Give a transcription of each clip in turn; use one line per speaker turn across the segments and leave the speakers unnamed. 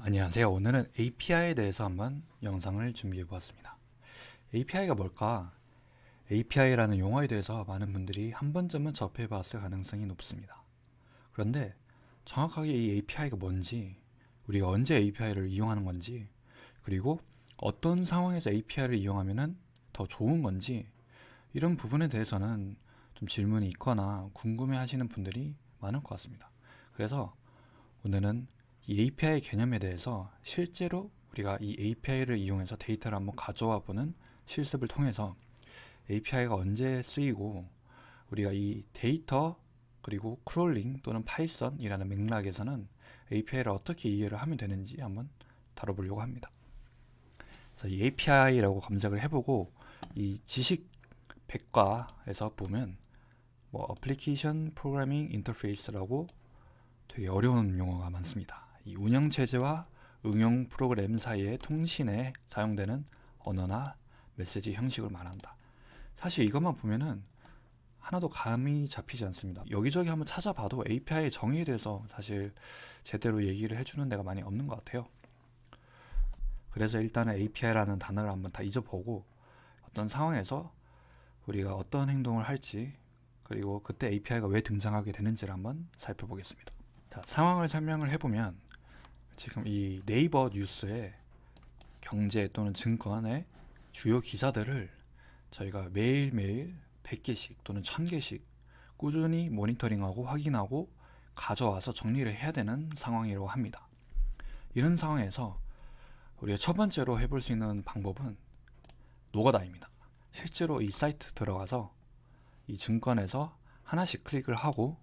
안녕하세요. 오늘은 API에 대해서 한번 영상을 준비해 보았습니다. API가 뭘까? API라는 용어에 대해서 많은 분들이 한 번쯤은 접해 봤을 가능성이 높습니다. 그런데 정확하게 이 API가 뭔지, 우리가 언제 API를 이용하는 건지, 그리고 어떤 상황에서 API를 이용하면 더 좋은 건지, 이런 부분에 대해서는 좀 질문이 있거나 궁금해 하시는 분들이 많을 것 같습니다. 그래서 오늘은 이 API 개념에 대해서 실제로 우리가 이 API를 이용해서 데이터를 한번 가져와 보는 실습을 통해서 API가 언제 쓰이고 우리가 이 데이터 그리고 크롤링 또는 파이썬이라는 맥락에서는 API를 어떻게 이해를 하면 되는지 한번 다뤄보려고 합니다. 이 API라고 검색을 해보고 이 지식 백과에서 보면 Application Programming Interface라고 되게 어려운 용어가 많습니다. 이 운영체제와 응용 프로그램 사이의 통신에 사용되는 언어나 메시지 형식을 말한다. 사실 이것만 보면은 하나도 감이 잡히지 않습니다. 여기저기 한번 찾아봐도 API의 정의에 대해서 사실 제대로 얘기를 해주는 데가 많이 없는 것 같아요. 그래서 일단은 API라는 단어를 한번 다 잊어보고 어떤 상황에서 우리가 어떤 행동을 할지 그리고 그때 API가 왜 등장하게 되는지를 한번 살펴보겠습니다. 자, 상황을 설명을 해보면 지금 이 네이버 뉴스의 경제 또는 증권의 주요 기사들을 저희가 매일매일 100개씩 또는 1000개씩 꾸준히 모니터링하고 확인하고 가져와서 정리를 해야 되는 상황이라고 합니다. 이런 상황에서 우리가 첫 번째로 해볼 수 있는 방법은 노가다입니다. 실제로 이 사이트 들어가서 이 증권에서 하나씩 클릭을 하고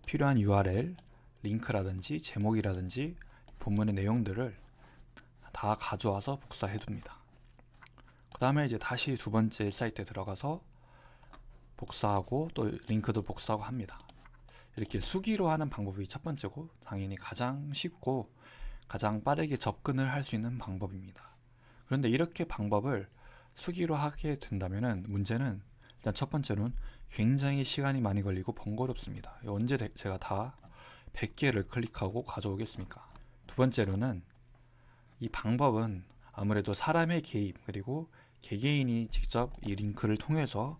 필요한 URL, 링크라든지 제목이라든지 본문의 내용들을 다 가져와서 복사해 둡니다. 그 다음에 이제 다시 두 번째 사이트에 들어가서 복사하고 또 링크도 복사하고 합니다. 이렇게 수기로 하는 방법이 첫 번째고 당연히 가장 쉽고 가장 빠르게 접근을 할 수 있는 방법입니다. 그런데 이렇게 방법을 수기로 하게 된다면 문제는 일단 첫 번째로는 굉장히 시간이 많이 걸리고 번거롭습니다. 언제 제가 다 100개를 클릭하고 가져오겠습니까? 두 번째로는 이 방법은 아무래도 사람의 개입 그리고 개개인이 직접 이 링크를 통해서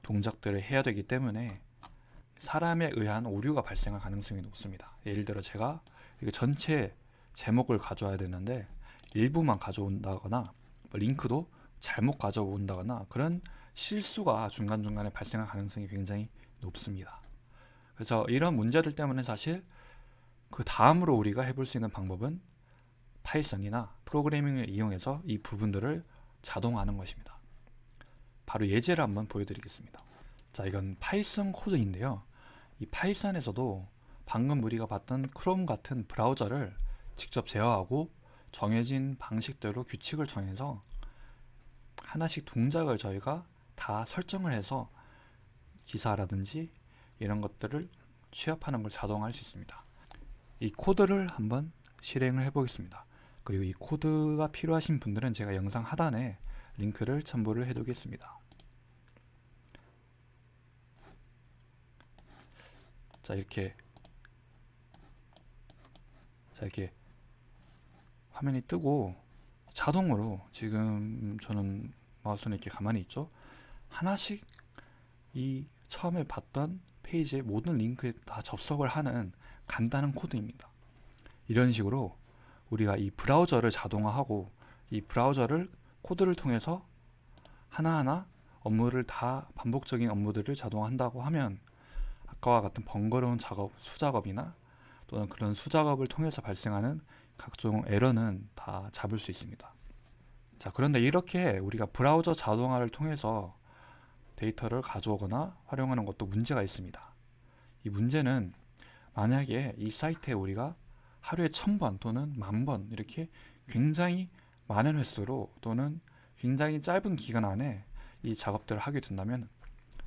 동작들을 해야 되기 때문에 사람에 의한 오류가 발생할 가능성이 높습니다. 예를 들어 제가 이거 전체 제목을 가져와야 되는데 일부만 가져온다거나 링크도 잘못 가져온다거나 그런 실수가 중간중간에 발생할 가능성이 굉장히 높습니다. 그래서 이런 문제들 때문에 사실 그 다음으로 우리가 해볼 수 있는 방법은 파이썬이나 프로그래밍을 이용해서 이 부분들을 자동화하는 것입니다. 바로 예제를 한번 보여드리겠습니다. 자, 이건 파이썬 코드인데요. 이 파이썬에서도 방금 우리가 봤던 크롬 같은 브라우저를 직접 제어하고 정해진 방식대로 규칙을 정해서 하나씩 동작을 저희가 다 설정을 해서 기사라든지 이런 것들을 취합하는 걸 자동화할 수 있습니다. 이 코드를 한번 실행을 해보겠습니다. 그리고 이 코드가 필요하신 분들은 제가 영상 하단에 링크를 첨부를 해두겠습니다. 자, 이렇게 화면이 뜨고 자동으로 지금 저는 마우스는 이렇게 가만히 있죠. 하나씩 이 처음에 봤던 페이지의 모든 링크에 다 접속을 하는 간단한 코드입니다. 이런 식으로 우리가 이 브라우저를 자동화하고 이 브라우저를 코드를 통해서 하나하나 업무를 다 반복적인 업무들을 자동화한다고 하면 아까와 같은 번거로운 작업, 수작업이나 또는 그런 수작업을 통해서 발생하는 각종 에러는 다 잡을 수 있습니다. 자, 그런데 이렇게 우리가 브라우저 자동화를 통해서 데이터를 가져오거나 활용하는 것도 문제가 있습니다. 이 문제는 만약에 이 사이트에 우리가 하루에 1000번 또는 10,000번 이렇게 굉장히 많은 횟수로 또는 굉장히 짧은 기간 안에 이 작업들을 하게 된다면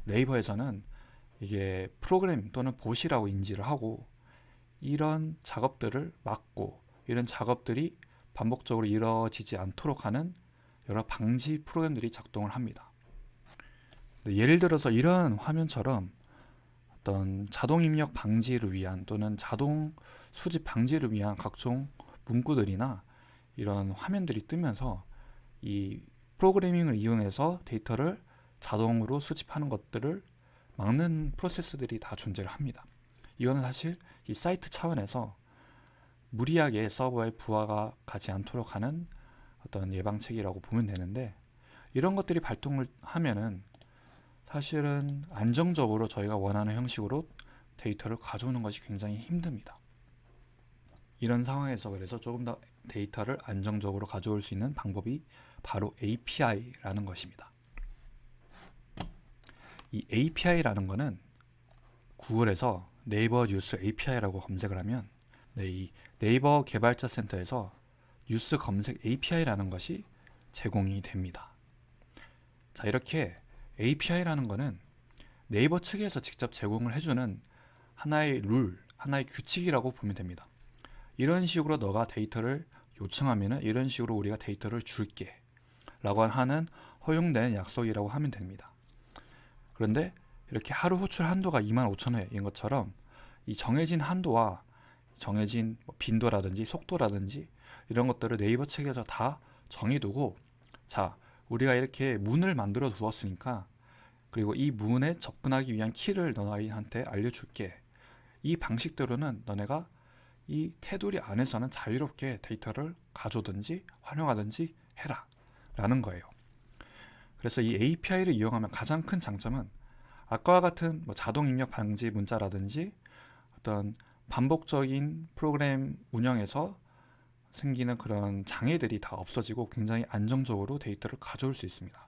네이버에서는 이게 프로그램 또는 봇이라고 인지를 하고 이런 작업들을 막고 이런 작업들이 반복적으로 이루어지지 않도록 하는 여러 방지 프로그램들이 작동을 합니다. 예를 들어서 이런 화면처럼 어떤 자동 입력 방지를 위한 또는 자동 수집 방지를 위한 각종 문구들이나 이런 화면들이 뜨면서 이 프로그래밍을 이용해서 데이터를 자동으로 수집하는 것들을 막는 프로세스들이 다 존재를 합니다. 이거는 사실 이 사이트 차원에서 무리하게 서버에 부하가 가지 않도록 하는 어떤 예방책이라고 보면 되는데, 이런 것들이 발동을 하면은 사실은 안정적으로 저희가 원하는 형식으로 데이터를 가져오는 것이 굉장히 힘듭니다. 이런 상황에서 그래서 조금 더 데이터를 안정적으로 가져올 수 있는 방법이 바로 API라는 것입니다. 이 API라는 거는 구글에서 네이버 뉴스 API라고 검색을 하면 이 네이버 개발자 센터에서 뉴스 검색 API라는 것이 제공이 됩니다. 자, 이렇게 API라는 거는 네이버 측에서 직접 제공을 해주는 하나의 룰, 하나의 규칙이라고 보면 됩니다. 이런 식으로 너가 데이터를 요청하면은 이런 식으로 우리가 데이터를 줄게 라고 하는 허용된 약속이라고 하면 됩니다. 그런데 이렇게 하루 호출 한도가 25,000회인 것처럼 이 정해진 한도와 정해진 빈도라든지 속도라든지 이런 것들을 네이버 측에서 다 정해두고, 자, 우리가 이렇게 문을 만들어 두었으니까, 그리고 이 문에 접근하기 위한 키를 너희한테 알려줄게. 이 방식대로는 너네가 이 테두리 안에서는 자유롭게 데이터를 가져오든지 활용하든지 해라 라는 거예요. 그래서 이 API를 이용하면 가장 큰 장점은 아까와 같은 자동 입력 방지 문자라든지 어떤 반복적인 프로그램 운영에서 생기는 그런 장애들이 다 없어지고 굉장히 안정적으로 데이터를 가져올 수 있습니다.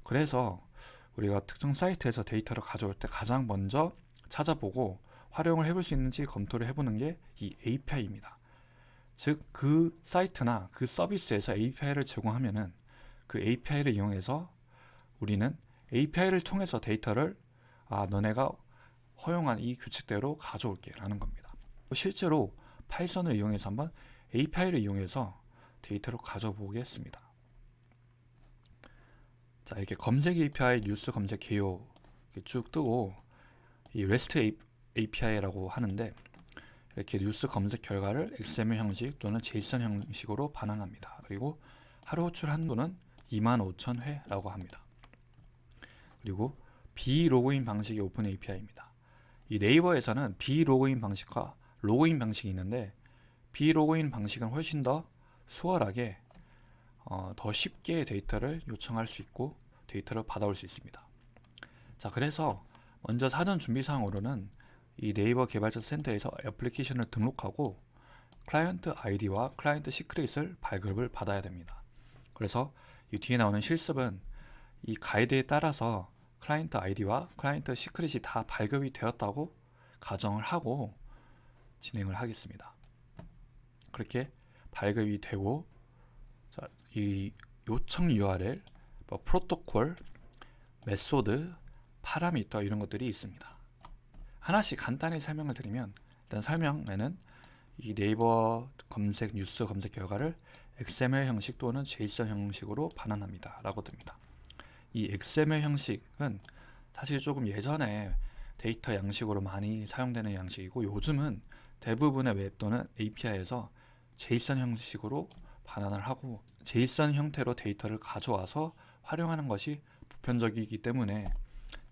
그래서 우리가 특정 사이트에서 데이터를 가져올 때 가장 먼저 찾아보고 활용을 해볼 수 있는지 검토를 해보는 게 이 API입니다. 즉, 그 사이트나 그 서비스에서 API를 제공하면은 그 API를 이용해서 우리는 API를 통해서 데이터를 너네가 허용한 이 규칙대로 가져올게 라는 겁니다. 실제로 파이썬을 이용해서 한번 API를 이용해서 데이터를 가져보겠습니다. 자, 이렇게 검색 API, 뉴스 검색 개요 쭉 뜨고, 이 REST API라고 하는데 이렇게 뉴스 검색 결과를 XML 형식 또는 JSON 형식으로 반환합니다. 그리고 하루 호출 한도는 25,000회라고 합니다. 그리고 비로그인 방식이 오픈 API입니다. 이 네이버에서는 비로그인 방식과 로그인 방식이 있는데, 비로그인 방식은 훨씬 더 수월하게 더 쉽게 데이터를 요청할 수 있고 데이터를 받아올 수 있습니다. 자, 그래서 먼저 사전 준비사항으로는 이 네이버 개발자 센터에서 애플리케이션을 등록하고 클라이언트 아이디와 클라이언트 시크릿을 발급을 받아야 됩니다. 그래서 이 뒤에 나오는 실습은 이 가이드에 따라서 클라이언트 아이디와 클라이언트 시크릿이 다 발급이 되었다고 가정을 하고 진행을 하겠습니다. 그렇게 발급이 되고, 자, 이 요청 URL, 프로토콜, 메소드, 파라미터 이런 것들이 있습니다. 하나씩 간단히 설명을 드리면, 일단 설명에는 이 네이버 검색 뉴스 검색 결과를 XML 형식 또는 JSON 형식으로 반환합니다 라고 듭니다. 이 XML 형식은 사실 조금 예전에 데이터 양식으로 많이 사용되는 양식이고, 요즘은 대부분의 웹 또는 API에서 JSON 형식으로 반환을 하고 JSON 형태로 데이터를 가져와서 활용하는 것이 보편적이기 때문에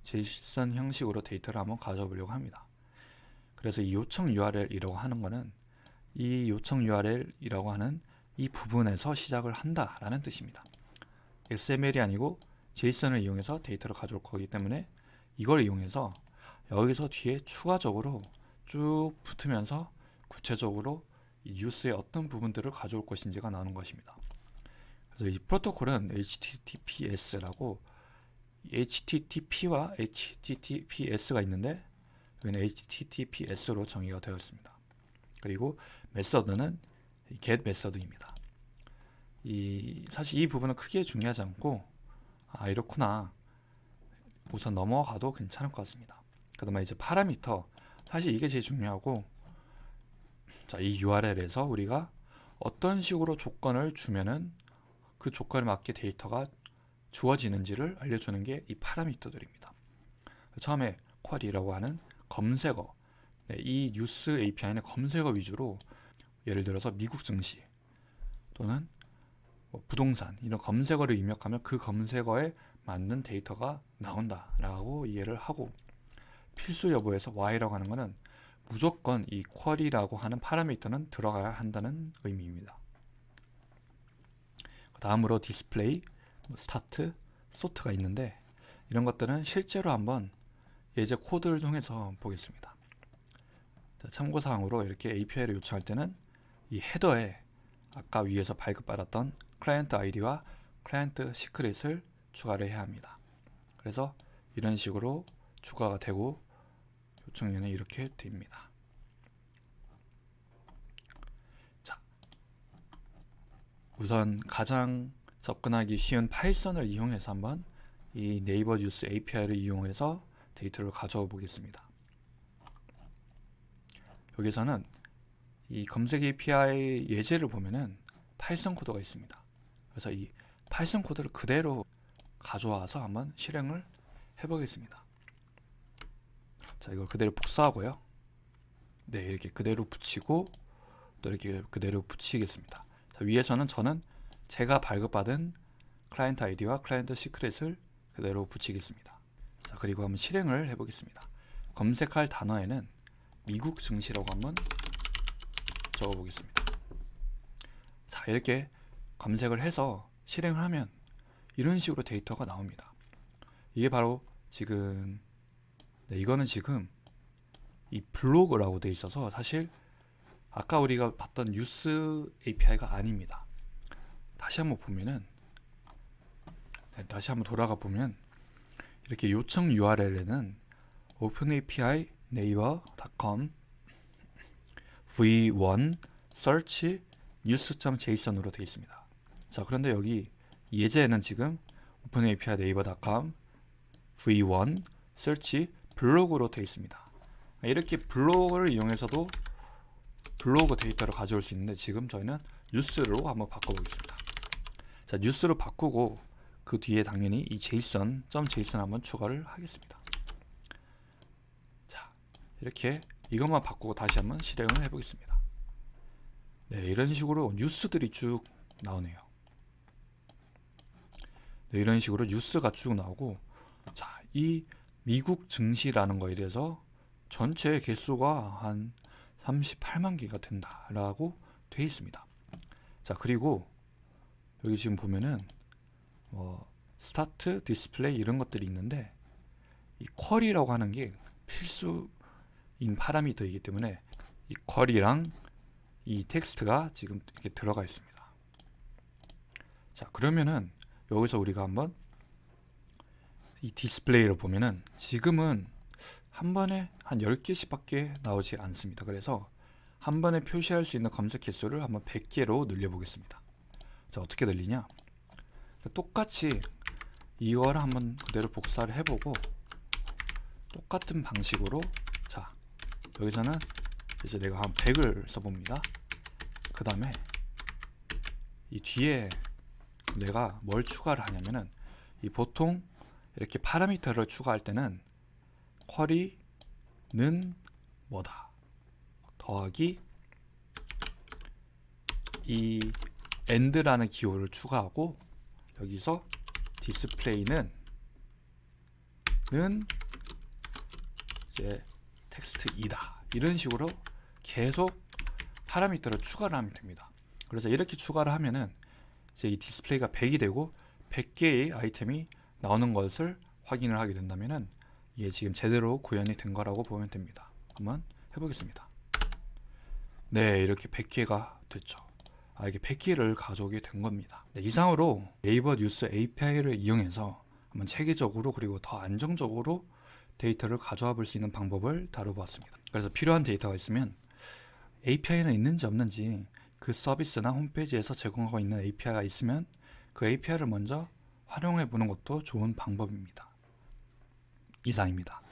JSON 형식으로 데이터를 한번 가져와 보려고 합니다. 그래서 이 요청 URL이라고 하는 것은 이 요청 URL이라고 하는 이 부분에서 시작을 한다라는 뜻입니다. XML이 아니고 JSON을 이용해서 데이터를 가져올 거기 때문에 이걸 이용해서 여기서 뒤에 추가적으로 쭉 붙으면서 구체적으로 이 뉴스의 어떤 부분들을 가져올 것인지가 나오는 것입니다. 그래서 이 프로토콜은 HTTPS라고 HTTP와 HTTPS가 있는데 여기는 HTTPS로 정의가 되어 있습니다. 그리고 메서드는 get 메서드입니다. 사실 이 부분은 크게 중요하지 않고 이렇구나 우선 넘어가도 괜찮을 것 같습니다. 그다음에 이제 파라미터, 사실 이게 제일 중요하고, 자, 이 URL에서 우리가 어떤 식으로 조건을 주면은 그 조건에 맞게 데이터가 주어지는지를 알려주는 게 이 파라미터들입니다. 처음에 쿼리라고 하는 검색어, 이 뉴스 API는 검색어 위주로 예를 들어서 미국 증시 또는 뭐 부동산 이런 검색어를 입력하면 그 검색어에 맞는 데이터가 나온다라고 이해를 하고, 필수 여부에서 Y라고 하는 것은 무조건 이 쿼리라고 하는 파라미터는 들어가야 한다는 의미입니다. 다음으로 디스플레이, 스타트, 소트가 있는데 이런 것들은 실제로 한번 예제 코드를 통해서 보겠습니다. 자, 참고사항으로 이렇게 API를 요청할 때는 이 헤더에 아까 위에서 발급받았던 클라이언트 아이디와 클라이언트 시크릿을 추가를 해야 합니다. 그래서 이런 식으로 추가가 되고 요청에는 이렇게 됩니다. 자, 우선 가장 접근하기 쉬운 파이썬을 이용해서 한번 이 네이버 뉴스 API를 이용해서 데이터를 가져와 보겠습니다. 여기서는 이 검색 API 예제를 보면은 파이썬 코드가 있습니다. 그래서 이 파이썬 코드를 그대로 가져와서 한번 실행을 해보겠습니다. 자, 이걸 그대로 복사하고요. 네, 이렇게 그대로 붙이고 또 이렇게 그대로 붙이겠습니다. 자, 위에서는 저는 제가 발급받은 클라이언트 아이디와 클라이언트 시크릿을 그대로 붙이겠습니다. 자, 그리고 한번 실행을 해보겠습니다. 검색할 단어에는 미국 증시라고 한번 적어보겠습니다. 자, 이렇게 검색을 해서 실행을 하면 이런 식으로 데이터가 나옵니다. 이게 바로 지금 이거는 지금 이 블로그라고 되어 있어서 사실 아까 우리가 봤던 뉴스 API가 아닙니다. 다시 한번 보면은 다시 한번 돌아가 보면 이렇게 요청 URL에는 openapi naver.com v1 search news.json으로 되어 있습니다. 자, 그런데 여기 예제에는 지금 openapi naver.com v1 search 블로그로 되어 있습니다. 이렇게 블로그를 이용해서도 블로그 데이터를 가져올 수 있는데 지금 저희는 뉴스로 한번 바꿔보겠습니다. 자, 뉴스로 바꾸고 그 뒤에 당연히 이 JSON 한번 추가를 하겠습니다. 자, 이렇게 이것만 바꾸고 다시 한번 실행을 해보겠습니다. 네, 이런 식으로 뉴스들이 쭉 나오네요. 네, 이런 식으로 뉴스가 쭉 나오고, 자, 이 미국 증시라는 거에 대해서 전체 개수가 한 38만 개가 된다라고 되어 있습니다. 자, 그리고 여기 지금 보면은 스타트, 디스플레이 이런 것들이 있는데 이 쿼리라고 하는 게 필수인 파라미터이기 때문에 이 쿼리랑 이 텍스트가 지금 이렇게 들어가 있습니다. 자, 그러면은 여기서 우리가 한번 이 디스플레이를 보면은 지금은 한 번에 한 10개씩 밖에 나오지 않습니다. 그래서 한 번에 표시할 수 있는 검색 개수를 한번 100개로 늘려 보겠습니다. 자, 어떻게 늘리냐? 똑같이 이거를 한번 그대로 복사를 해보고 똑같은 방식으로, 자, 여기서는 이제 내가 한 100을 써봅니다. 그 다음에 이 뒤에 내가 뭘 추가를 하냐면은 이 보통 이렇게 파라미터를 추가할 때는 쿼리는 뭐다 더하기 이 end라는 기호를 추가하고 여기서 디스플레이는 이제 텍스트 2다 이런 식으로 계속 파라미터를 추가를 하면 됩니다. 그래서 이렇게 추가를 하면은 이제 이 디스플레이가 100이 되고 100개의 아이템이 나오는 것을 확인을 하게 된다면은 이게 지금 제대로 구현이 된 거라고 보면 됩니다. 한번 해보겠습니다. 네, 이렇게 100개가 됐죠. 이게 100개를 가져오게 된 겁니다. 네, 이상으로 네이버 뉴스 API를 이용해서 한번 체계적으로 그리고 더 안정적으로 데이터를 가져와 볼 수 있는 방법을 다뤄보았습니다. 그래서 필요한 데이터가 있으면 API는 있는지 없는지 그 서비스나 홈페이지에서 제공하고 있는 API가 있으면 그 API를 먼저 활용해 보는 것도 좋은 방법입니다. 이상입니다.